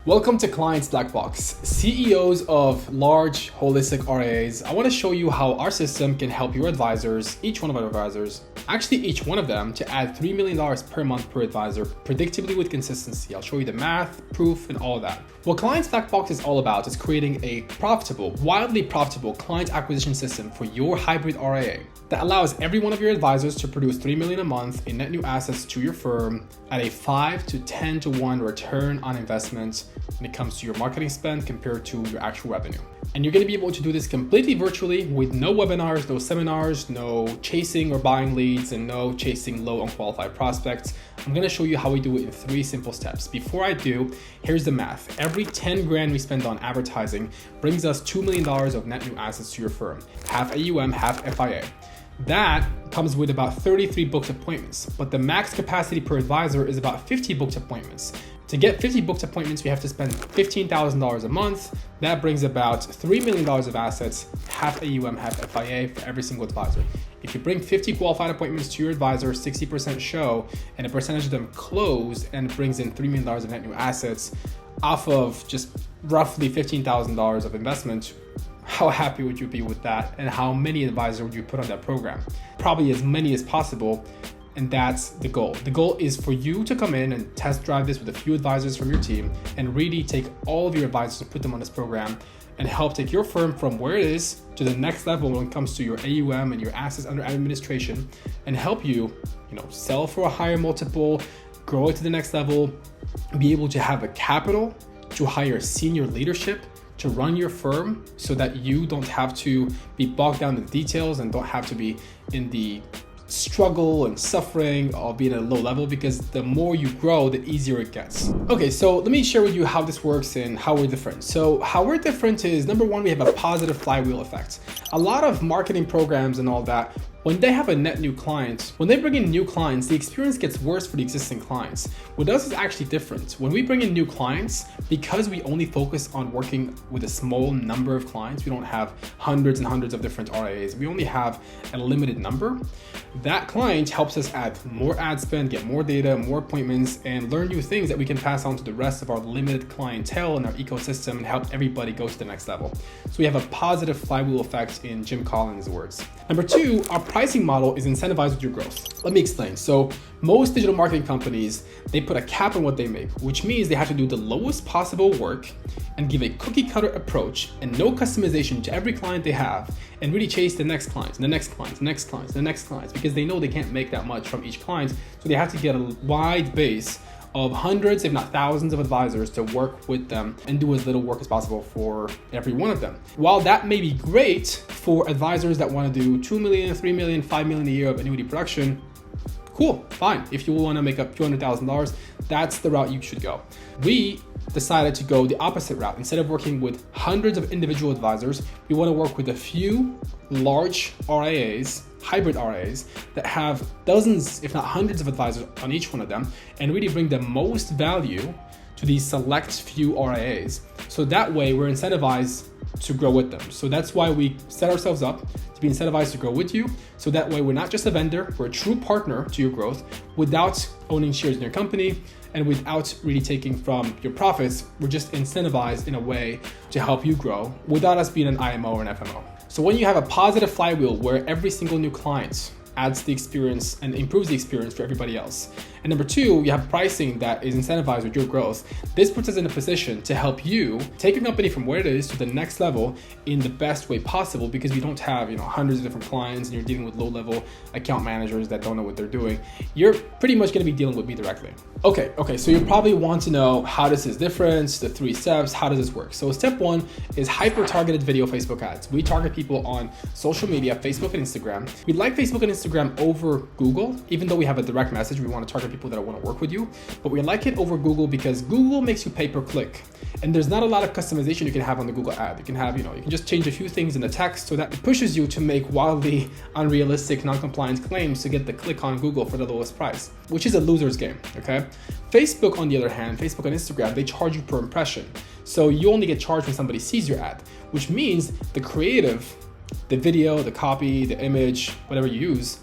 Welcome to Clients Blackbox, CEOs of large holistic RIAs. I want to show you how our system can help your advisors, each one of our advisors, actually each one of them, to add $3 million per month per advisor, predictably with consistency. I'll show you the math, proof, and all of that. What Clients Blackbox is all about is creating a profitable, wildly profitable client acquisition system for your hybrid RIA that allows every one of your advisors to produce $3 million a month in net new assets to your firm at a 5 to 10 to 1 return on investment when it comes to your marketing spend compared to your actual revenue. And you're going to be able to do this completely virtually with no webinars, no seminars, no chasing or buying leads, and no chasing low unqualified prospects. I'm going to show you how we do it in 3 simple steps. Before I do, here's the math. Every 10 grand we spend on advertising brings us $2 million of net new assets to your firm, half AUM, half FIA. That comes with about 33 booked appointments, but the max capacity per advisor is about 50 booked appointments. To get 50 booked appointments, we have to spend $15,000 a month. That brings about $3 million of assets, half AUM, half FIA for every single advisor. If you bring 50 qualified appointments to your advisor, 60% show, and a percentage of them close, and it brings in $3 million of net new assets off of just roughly $15,000 of investment, how happy would you be with that? And how many advisors would you put on that program? Probably as many as possible. And that's the goal. The goal is for you to come in and test drive this with a few advisors from your team and really take all of your advisors and put them on this program and help take your firm from where it is to the next level when it comes to your AUM and your assets under administration, and help you, sell for a higher multiple, grow it to the next level, be able to have the capital to hire senior leadership to run your firm so that you don't have to be bogged down in the details and don't have to be in the struggle and suffering of being at a low level, because the more you grow, the easier it gets. Okay, so let me share with you how this works and how we're different. So how we're different is, number one, we have a positive flywheel effect. A lot of marketing programs and all that, when they have a net new client, when they bring in new clients, the experience gets worse for the existing clients. With us is actually different. When we bring in new clients, because we only focus on working with a small number of clients, we don't have hundreds and hundreds of different RIAs. We only have a limited number. That client helps us add more ad spend, get more data, more appointments, and learn new things that we can pass on to the rest of our limited clientele and our ecosystem and help everybody go to the next level. So we have a positive flywheel effect in Jim Collins' words. Number two, our pricing model is incentivized with your growth. Let me explain. So most digital marketing companies, they put a cap on what they make, which means they have to do the lowest possible work and give a cookie cutter approach and no customization to every client they have, and really chase the next clients and the next clients, the next clients, the next clients, because they know they can't make that much from each client. So they have to get a wide base of hundreds, if not thousands of advisors to work with them and do as little work as possible for every one of them. While that may be great for advisors that want to do 2 million, 3 million, 5 million a year of annuity production, cool, fine. If you want to make up $200,000, that's the route you should go. We decided to go the opposite route. Instead of working with hundreds of individual advisors, we want to work with a few large RIAs, hybrid RIAs, that have dozens, if not hundreds of advisors on each one of them, and really bring the most value to these select few RIAs. So that way we're incentivized to grow with them. So that's why we set ourselves up to be incentivized to grow with you. So that way we're not just a vendor, we're a true partner to your growth without owning shares in your company and without really taking from your profits. We're just incentivized in a way to help you grow without us being an IMO or an FMO. So when you have a positive flywheel where every single new client adds the experience and improves the experience for everybody else. And number two, you have pricing that is incentivized with your growth. This puts us in a position to help you take your company from where it is to the next level in the best way possible, because we don't have hundreds of different clients and you're dealing with low-level account managers that don't know what they're doing. You're pretty much going to be dealing with me directly. Okay, so you probably want to know how this is different, the 3 steps, how does this work? So step 1 is hyper-targeted video Facebook ads. We target people on social media, Facebook and Instagram. We like Facebook and Instagram over Google, even though we have a direct message. We want to target people that want to work with you, but we like it over Google because Google makes you pay per click. And there's not a lot of customization you can have on the Google ad. You can have, you can just change a few things in the text so that it pushes you to make wildly unrealistic, non-compliant claims to get the click on Google for the lowest price, which is a loser's game, okay? Facebook, on the other hand, Facebook and Instagram, they charge you per impression. So you only get charged when somebody sees your ad, which means the creative, the video, the copy, the image, whatever you use,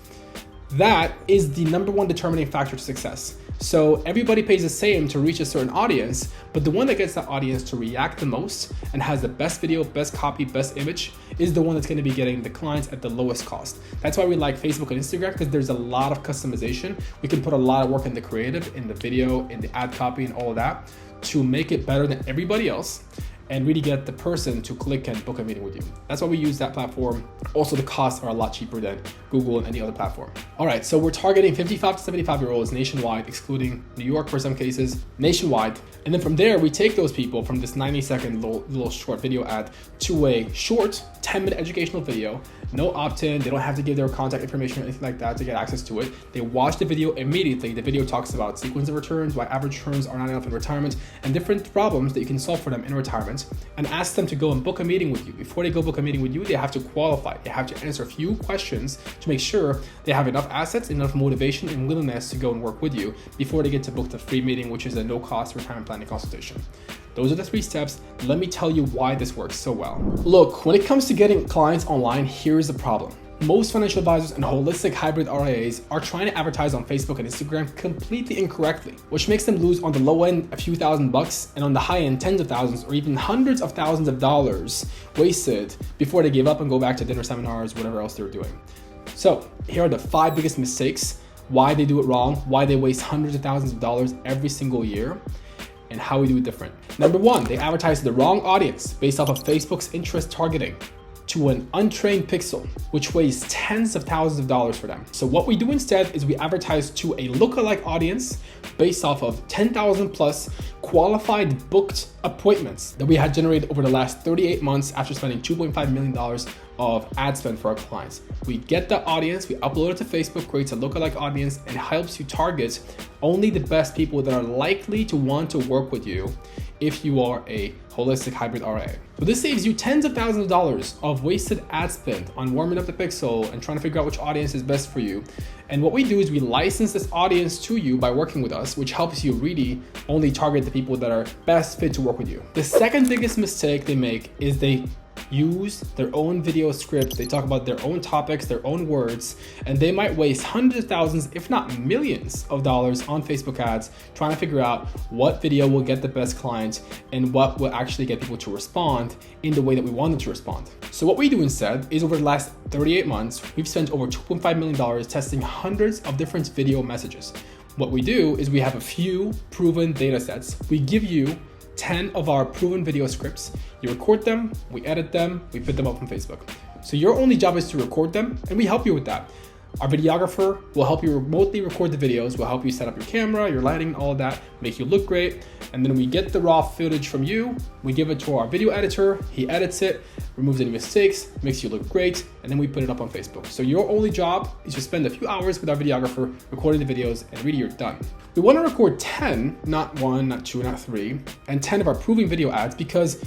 that is the number one determining factor to success. So everybody pays the same to reach a certain audience, but the one that gets that audience to react the most and has the best video, best copy, best image is the one that's going to be getting the clients at the lowest cost. That's why we like Facebook and Instagram, because there's a lot of customization. We can put a lot of work in the creative, in the video, in the ad copy and all of that to make it better than everybody else and really get the person to click and book a meeting with you. That's why we use that platform. Also, the costs are a lot cheaper than Google and any other platform. All right, so we're targeting 55 to 75-year-olds nationwide, excluding New York for some cases, nationwide. And then from there, we take those people from this 90-second little short video ad to a short 10-minute educational video. No opt-in, they don't have to give their contact information or anything like that to get access to it. They watch the video immediately. The video talks about sequence of returns, why average returns are not enough in retirement, and different problems that you can solve for them in retirement, and ask them to go and book a meeting with you. Before they go book a meeting with you, they have to qualify. They have to answer a few questions to make sure they have enough assets, enough motivation and willingness to go and work with you before they get to book the free meeting, which is a no-cost retirement planning consultation. Those are the 3 steps. Let me tell you why this works so well. Look, when it comes to getting clients online, here's the problem. Most financial advisors and holistic hybrid RIAs are trying to advertise on Facebook and Instagram completely incorrectly, which makes them lose on the low end a few $1,000s and on the high end tens of thousands or even hundreds of thousands of dollars wasted before they give up and go back to dinner seminars, whatever else they're doing. So here are the 5 biggest mistakes, why they do it wrong, why they waste hundreds of thousands of dollars every single year, and how we do it different. Number 1, they advertise to the wrong audience based off of Facebook's interest targeting to an untrained pixel, which weighs tens of thousands of dollars for them. So what we do instead is we advertise to a lookalike audience based off of 10,000 plus qualified booked appointments that we had generated over the last 38 months after spending $2.5 million of ad spend for our clients. We get the audience, we upload it to Facebook, creates a lookalike audience, and helps you target only the best people that are likely to want to work with you if you are a holistic hybrid RIA. So this saves you tens of thousands of dollars of wasted ad spend on warming up the pixel and trying to figure out which audience is best for you. And what we do is we license this audience to you by working with us, which helps you really only target the people that are best fit to work with you. The second biggest mistake they make is they use their own video scripts. They talk about their own topics, their own words, and they might waste hundreds of thousands, if not millions of dollars on Facebook ads trying to figure out what video will get the best client and what will actually get people to respond in the way that we want them to respond. So what we do instead is over the last 38 months, we've spent over $2.5 million testing hundreds of different video messages. What we do is we have a few proven data sets. We give you 10 of our proven video scripts. You record them, we edit them, we put them up on Facebook. So your only job is to record them, and we help you with that. Our videographer will help you remotely record the videos. We'll help you set up your camera, your lighting, all of that, make you look great. And then we get the raw footage from you. We give it to our video editor. He edits it, removes any mistakes, makes you look great, and then we put it up on Facebook. So your only job is to spend a few hours with our videographer recording the videos, and really you're done. We want to record 10, not 1, not 2, not 3, and 10 of our proven video ads because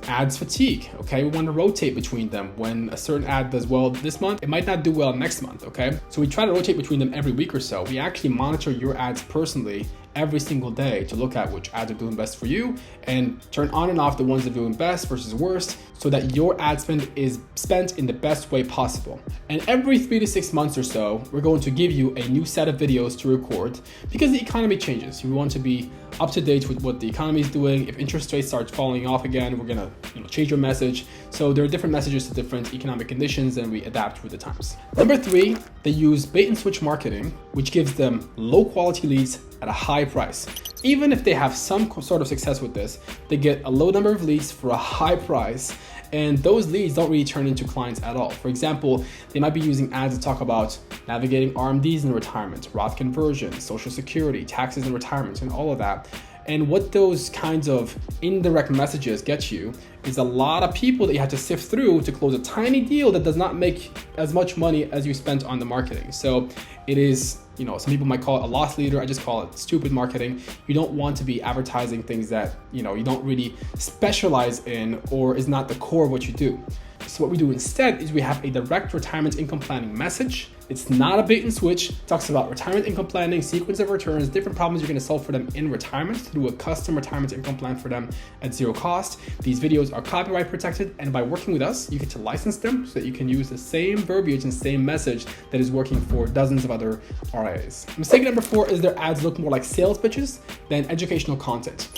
ads fatigue, okay? We want to rotate between them. When a certain ad does well this month, it might not do well next month, okay? So we try to rotate between them every week or so. We actually monitor your ads personally every single day to look at which ads are doing best for you and turn on and off the ones that are doing best versus worst so that your ad spend is spent in the best way possible. And every 3 to 6 months or so, we're going to give you a new set of videos to record because the economy changes. We want to be up to date with what the economy is doing. If interest rates start falling off again, we're gonna change your message. So there are different messages to different economic conditions and we adapt with the times. Number 3, they use bait and switch marketing, which gives them low quality leads at a high price. Even if they have some sort of success with this, they get a low number of leads for a high price, and those leads don't really turn into clients at all. For example, they might be using ads to talk about navigating RMDs in retirement, Roth conversions, Social Security, taxes in retirement, and all of that. And what those kinds of indirect messages get you is a lot of people that you have to sift through to close a tiny deal that does not make as much money as you spent on the marketing. So it is, some people might call it a loss leader. I just call it stupid marketing. You don't want to be advertising things that, you don't really specialize in or is not the core of what you do. So what we do instead is we have a direct retirement income planning message. It's not a bait and switch. It talks about retirement income planning, sequence of returns, different problems you're going to solve for them in retirement through a custom retirement income plan for them at zero cost. These videos are copyright protected, and by working with us, you get to license them so that you can use the same verbiage and same message that is working for dozens of other RIAs. Mistake number 4 is their ads look more like sales pitches than educational content.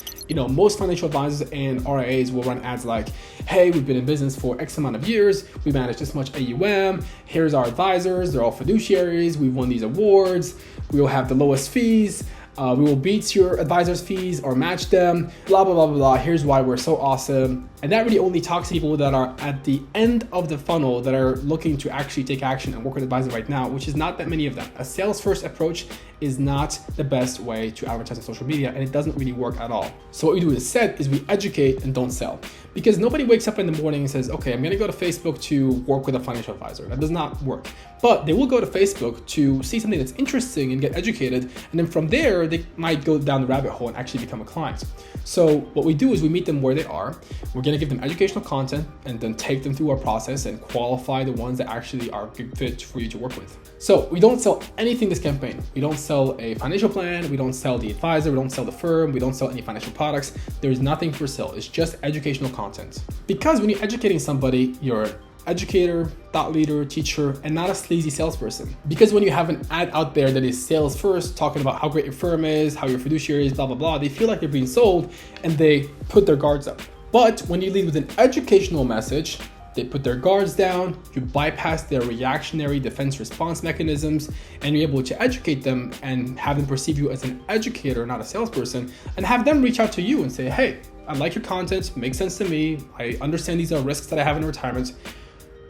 Most financial advisors and RIAs will run ads like, hey, we've been in business for X amount of years, we manage this much AUM, here's our advisors, they're all fiduciaries, we've won these awards, we will have the lowest fees, we will beat your advisor's fees or match them, blah, blah, blah, blah, blah. Here's why we're so awesome. And that really only talks to people that are at the end of the funnel that are looking to actually take action and work with advisors right now, which is not that many of them. A sales first approach is not the best way to advertise on social media, and it doesn't really work at all. So what we do instead is we educate and don't sell, because nobody wakes up in the morning and says, okay, I'm going to go to Facebook to work with a financial advisor. That does not work. But they will go to Facebook to see something that's interesting and get educated. And then from there, they might go down the rabbit hole and actually become a client. So what we do is we meet them where they are. We're going to give them educational content and then take them through our process and qualify the ones that actually are a good fit for you to work with. So we don't sell anything this campaign. We don't sell a financial plan. We don't sell the advisor. We don't sell the firm. We don't sell any financial products. There's nothing for sale. It's just educational content. Because when you're educating somebody, you're an educator, thought leader, teacher, and not a sleazy salesperson. Because when you have an ad out there that is sales first, talking about how great your firm is, how your fiduciary is, blah, blah, blah, they feel like they're being sold and they put their guards up. But when you lead with an educational message, they put their guards down, you bypass their reactionary defense response mechanisms, and you're able to educate them and have them perceive you as an educator, not a salesperson, and have them reach out to you and say, hey, I like your content, makes sense to me, I understand these are risks that I have in retirement.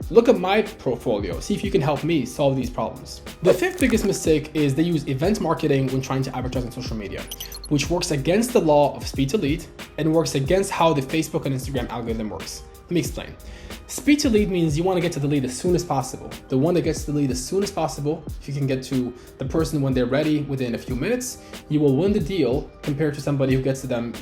Look at my portfolio, see if you can help me solve these problems. The 5th biggest mistake is they use event marketing when trying to advertise on social media, which works against the law of speed to lead and works against how the Facebook and Instagram algorithm works. Let me explain. Speed to lead means you want to get to the lead as soon as possible. The one that gets to the lead as soon as possible, if you can get to the person when they're ready within a few minutes, you will win the deal compared to somebody who gets to them,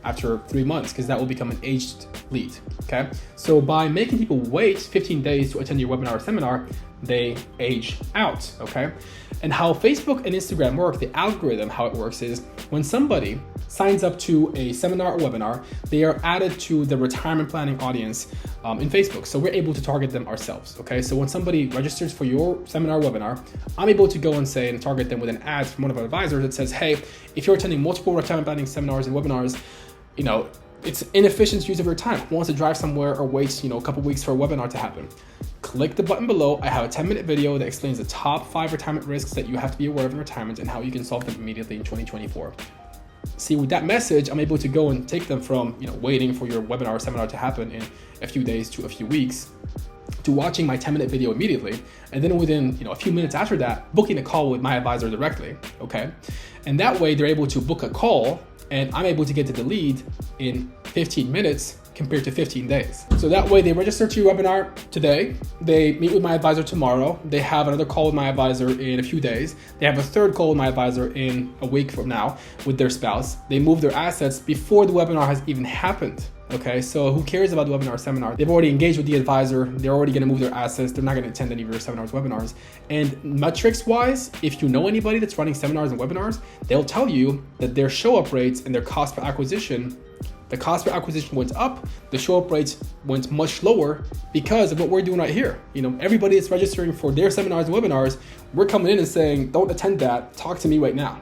after 3 months, because that will become an aged lead, okay? So by making people wait 15 days to attend your webinar or seminar, they age out, okay? And how Facebook and Instagram work, the algorithm, how it works is when somebody signs up to a seminar or webinar, they are added to the retirement planning audience in Facebook. So we're able to target them ourselves, okay? So when somebody registers for your seminar or webinar, I'm able to go and say and target them with an ad from one of our advisors that says, hey, if you're attending multiple retirement planning seminars and webinars, it's inefficient use of your time. Who wants to drive somewhere or wait, a couple weeks for a webinar to happen? Click the button below. I have a 10-minute video that explains the top 5 retirement risks that you have to be aware of in retirement and how you can solve them immediately in 2024. See, with that message, I'm able to go and take them from, waiting for your webinar or seminar to happen in a few days to a few weeks to watching my 10-minute video immediately. And then within, a few minutes after that, booking a call with my advisor directly, okay? And that way they're able to book a call and I'm able to get to the lead in 15 minutes compared to 15 days. So that way they register to your webinar today, they meet with my advisor tomorrow, they have another call with my advisor in a few days, they have a third call with my advisor in a week from now with their spouse, they move their assets before the webinar has even happened. Okay, so who cares about the webinar or seminar? They've already engaged with the advisor, they're already gonna move their assets, they're not gonna attend any of your seminars, webinars. And metrics wise, if you know anybody that's running seminars and webinars, they'll tell you that their show up rates and their cost per acquisition, the cost per acquisition went up, the show up rates went much lower because of what we're doing right here. Everybody that's registering for their seminars and webinars, we're coming in and saying, don't attend that, talk to me right now.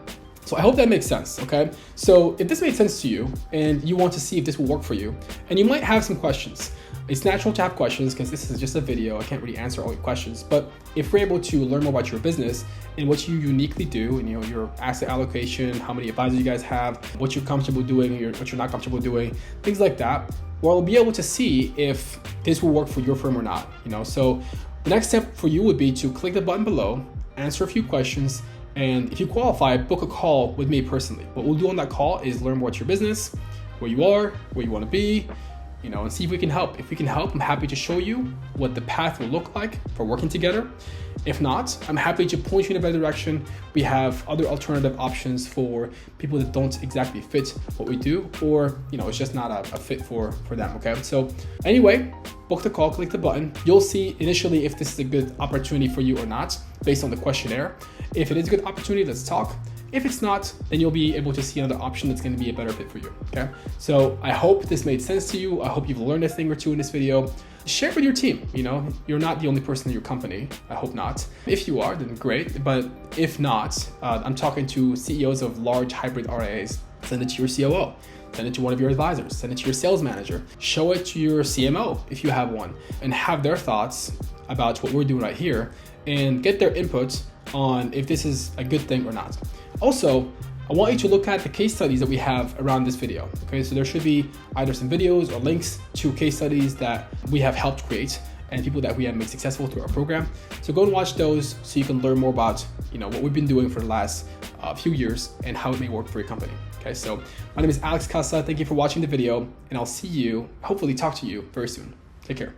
So I hope that makes sense, okay? So if this made sense to you and you want to see if this will work for you, and you might have some questions, it's natural to have questions because this is just a video. I can't really answer all your questions, but if we're able to learn more about your business and what you uniquely do and your asset allocation, how many advisors you guys have, what you're comfortable doing, what you're not comfortable doing, things like that, we'll be able to see if this will work for your firm or not, So the next step for you would be to click the button below, answer a few questions, and if you qualify, book a call with me personally. What we'll do on that call is learn more about your business, where you are, where you want to be, and see if we can help. If we can help, I'm happy to show you what the path will look like for working together. If not, I'm happy to point you in a better direction. We have other alternative options for people that don't exactly fit what we do, or it's just not a fit for them. Okay, so anyway, book the call, click the button. You'll see initially if this is a good opportunity for you or not based on the questionnaire. If it is a good opportunity, let's talk. If it's not, then you'll be able to see another option that's going to be a better fit for you. Okay, so I hope this made sense to you. I hope you've learned a thing or two in this video. Share it with your team. You're not the only person in your company. I hope not. If you are, then great. But if not, I'm talking to CEOs of large hybrid RIAs. Send it to your COO. Send it to one of your advisors. Send it to your sales manager. Show it to your CMO if you have one, and have their thoughts about what we're doing right here, and get their input on if this is a good thing or not. Also, I want you to look at the case studies that we have around this video. Okay, so there should be either some videos or links to case studies that we have helped create and people that we have made successful through our program. So go and watch those so you can learn more about what we've been doing for the last few years and how it may work for your company. Okay, so my name is Alex Casa. Thank you for watching the video, and I'll see you, hopefully talk to you very soon. Take care.